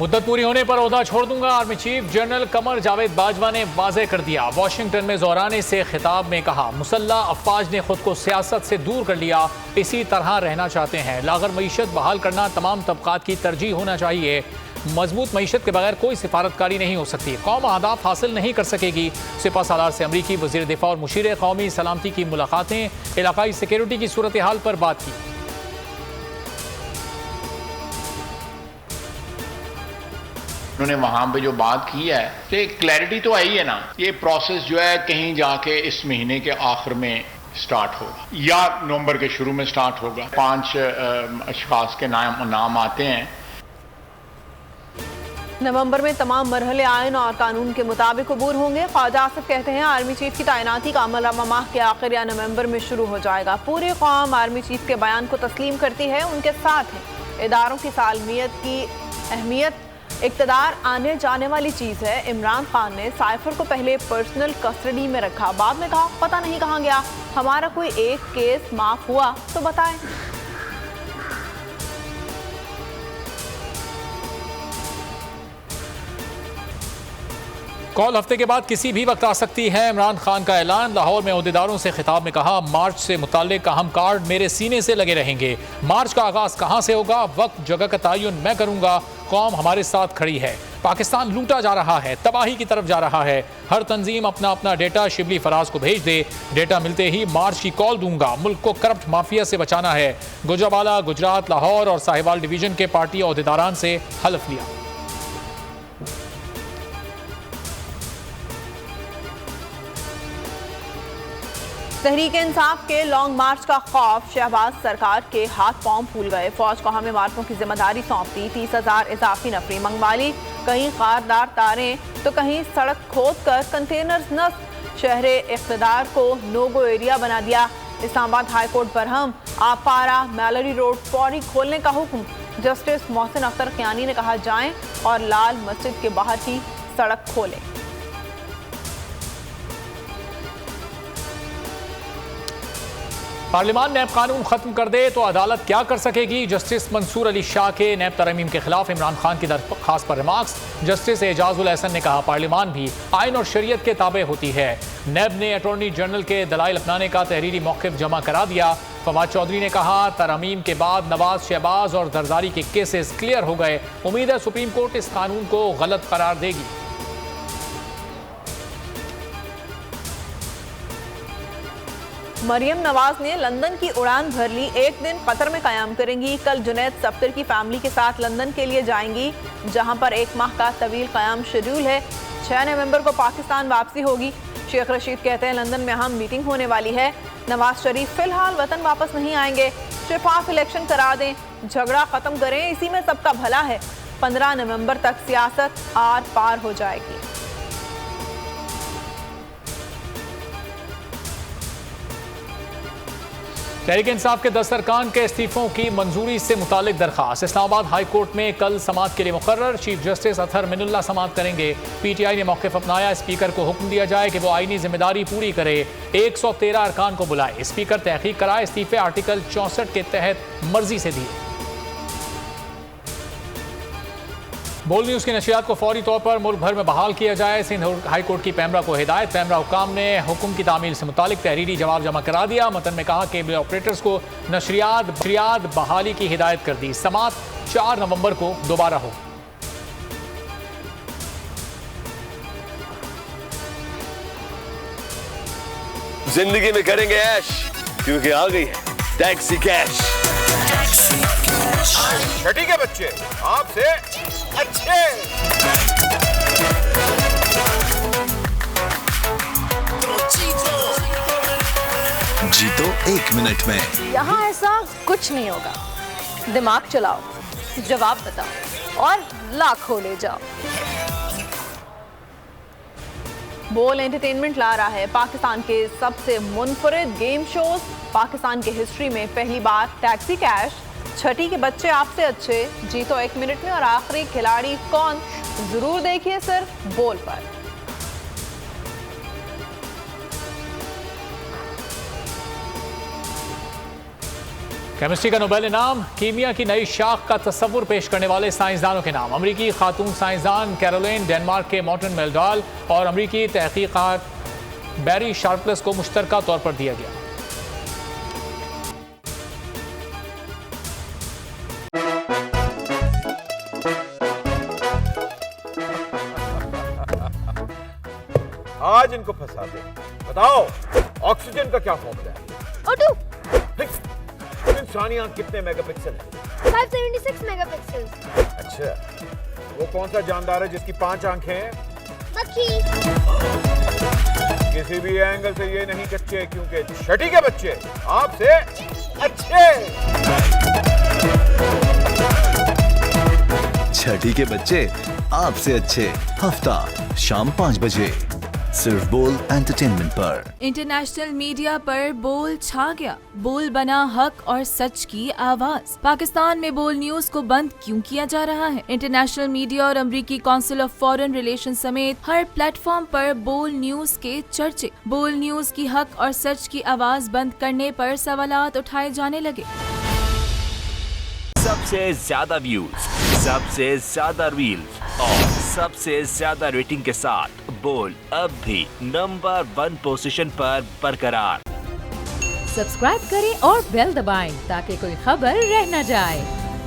मुद्दत पूरी होने पर ओहदा छोड़ दूंगा, army chief general Qamar Javed Bajwa ने वाज़ेह कर दिया। वाशिंगटन में ज़ोराने से खिताब में कहा, मुसल्लह अफवाज ने खुद को सियासत से दूर कर लिया, इसी तरह रहना चाहते हैं। लागर मईशत बहाल करना तमाम तबकात की तरजीह होना चाहिए। मजबूत मईशत के बगैर कोई सिफारतकारी नहीं हो सकती। कौम अहदाफ हासिल नहीं कर सकेगी। सिपा सालार से अमरीकी वज़ीर दिफा और मुशीर कौमी सलामती की मुलाकातें, इलाकाई सिक्योरिटी की सूरत हाल पर बात की। उन्होंने वहां पे जो बात की है कि क्लैरिटी तो आई है ना, ये प्रोसेस जो है कहीं जाके इस महीने के आखिर में स्टार्ट होगा या नवंबर के शुरू में स्टार्ट होगा। 5 अशखास के नाम आते हैं। नवंबर में तमाम मरहले आयन और कानून के मुताबिक अबूर होंगे। ख्वाजा आसिफ कहते हैं आर्मी चीफ की तैनाती का अमल माह के आखिर या नवंबर में शुरू हो जाएगा। पूरी कौम आर्मी चीफ के बयान को तस्लीम करती है, उनके साथ है। इदारों की सालमियत की अहमियत, इक़्तिदार आने जाने वाली चीज़ है। इमरान खान ने साइफर को पहले पर्सनल कस्टडी में रखा, बाद में कहा पता नहीं कहाँ गया। हमारा कोई एक केस माफ हुआ तो बताएं। कॉल हफ्ते के बाद किसी भी वक्त आ सकती है, इमरान खान का ऐलान। लाहौर में ओहदेदारों से खिताब में कहा, मार्च से मुताल्लिक अहम कार्ड मेरे सीने से लगे रहेंगे। मार्च का आगाज कहां से होगा, वक्त जगह का तयन मैं करूंगा। कौम हमारे साथ खड़ी है। पाकिस्तान लूटा जा रहा है, तबाही की तरफ जा रहा है। हर तंजीम अपना अपना डेटा शिबली फराज को भेज दे। डेटा मिलते ही मार्च की कॉल दूंगा। मुल्क को करप्ट माफिया से बचाना है। गुजरावाला, गुजरात, लाहौर और साहिवाल डिवीजन के पार्टी ओहदेदारान से हल्फ लिया। तहरीक इंसाफ के लॉन्ग मार्च का खौफ, शहबाज सरकार के हाथ पांव फूल गए। फौज को हमें इमारतों की जिम्मेदारी सौंप दी। 30,000 इजाफी नफरी मंगवाली, कहीं कारदार तारें तो कहीं सड़क खोद कर कंटेनर्स नस्ब। शहरे इख्तिदार को नो-गो एरिया बना दिया। इस्लामाबाद हाई कोर्ट पर हम आपारा मैलरी रोड फौरी खोलने का हुक्म। जस्टिस मोहसिन अख्तर क़यानी ने कहा जाएं और लाल मस्जिद के बाहर की सड़क खोलें। पार्लियामान नैब कानून खत्म कर दे तो अदालत क्या कर सकेगी। जस्टिस मंसूर अली शाह के नैब तरमीम के खिलाफ इमरान खान की दरख्वास्त पर रिमार्क्स। जस्टिस एजाजुल एहसन ने कहा, पार्लियामान भी आइन और शरीयत के ताबे होती है। नैब ने अटॉर्नी जनरल के दलाइल अपनाने का तहरीरी मौक़िफ़ जमा करा दिया। फवाद चौधरी ने कहा, तरमीम के बाद नवाज, शहबाज और जरदारी के केसेस क्लियर हो गए। उम्मीद है सुप्रीम कोर्ट इस कानून को गलत करार देगी। मरियम नवाज ने लंदन की उड़ान भर ली। एक दिन कतर में क़याम करेंगी। कल जुनैद सफ्तर की फैमिली के साथ लंदन के लिए जाएंगी, जहां पर 1 माह का तवील क़याम शेड्यूल है। 6 नवंबर को पाकिस्तान वापसी होगी। शेख रशीद कहते हैं लंदन में अहम मीटिंग होने वाली है। नवाज शरीफ फिलहाल वतन वापस नहीं आएंगे। शफाफ इलेक्शन करा दें, झगड़ा ख़त्म करें, इसी में सबका भला है। 15 नवंबर तक सियासत आर पार हो जाएगी। तहरीक इंसाफ के 10 अरकान के इस्तीफों की मंजूरी से मुतालिक दरखास्त इस्लामाबाद हाई कोर्ट में कल समाअत के लिए मुकर्रर। चीफ जस्टिस अतहर मिनुल्लाह समाअत करेंगे। PTI ने मौक़िफ़ अपनाया, स्पीकर को हुक्म दिया जाए कि वो आईनी जिम्मेदारी पूरी करे। 113 अरकान को बुलाए, स्पीकर तहकीक कराए। इस्तीफे आर्टिकल 64 के तहत मर्जी से दिए। बोल न्यूज़ की नशियात को फौरी तौर पर मुल्क भर में बहाल किया जाए। सिंध हाई कोर्ट की पैमरा को हिदायत। पैमरा हुकाम ने हुक्म की तामील से मुतालिक तहरीरी जवाब जमा करा दिया। मतन में कहा, केबल ऑपरेटर्स को नशरियात बहाली की हिदायत कर दी। समाअत 4 नवंबर को दोबारा हो। जिंदगी में करेंगे ऐश, क्योंकि आ गई है टैक्सी कैश। छठी के बच्चे आपसे अच्छे। जीतो 1 मिनट में। यहाँ ऐसा कुछ नहीं होगा। दिमाग चलाओ, जवाब बताओ और लाखों ले जाओ। बोल एंटरटेनमेंट ला रहा है पाकिस्तान के सबसे मुनफरिद गेम शोज। पाकिस्तान के हिस्ट्री में पहली बार टैक्सी कैश, छठी के बच्चे आपसे अच्छे, जीतो 1 मिनट में और आखिरी खिलाड़ी कौन, जरूर देखिए सिर्फ बोल पर। केमिस्ट्री का नोबेल इनाम, कीमिया की नई शाख का तस्वुर पेश करने वाले साइंसदानों के नाम। अमरीकी खातून साइंसदान कैरोलिन, डेनमार्क के मॉर्टन मेल्डाल और अमरीकी तहकीकात बैरी शार्पलेस को मुश्तरका तौर पर दिया गया। आज इनको फंसा दे। बताओ ऑक्सीजन का क्या फॉर्मूला है? O2 इंसानी आंख कितने मेगापिक्सल है? 576 मेगापिक्सल। अच्छा, वो कौन सा जानदार है जिसकी 5 आंखें हैं? मक्खी। किसी भी एंगल से ये नहीं कच्चे, क्योंकि छठी के बच्चे आपसे अच्छे। छठी के बच्चे आपसे अच्छे। हफ्ता शाम 5 बजे सिर्फ बोल एंटरटेनमेंट पर। इंटरनेशनल मीडिया पर बोल छा गया। बोल बना हक और सच की आवाज। पाकिस्तान में बोल न्यूज को बंद क्यों किया जा रहा है? इंटरनेशनल मीडिया और अमरीकी काउंसिल ऑफ फॉरेन रिलेशन समेत हर प्लेटफॉर्म पर बोल न्यूज के चर्चे। बोल न्यूज की हक और सच की आवाज बंद करने पर सवालात उठाए जाने लगे। सबसे ज्यादा व्यूज, सबसे ज्यादा रील्स और सबसे ज्यादा रेटिंग के साथ बोल अब भी नंबर 1 पोजीशन पर बरकरार। सब्सक्राइब करें और बेल दबाएं ताकि कोई खबर रह न जाए।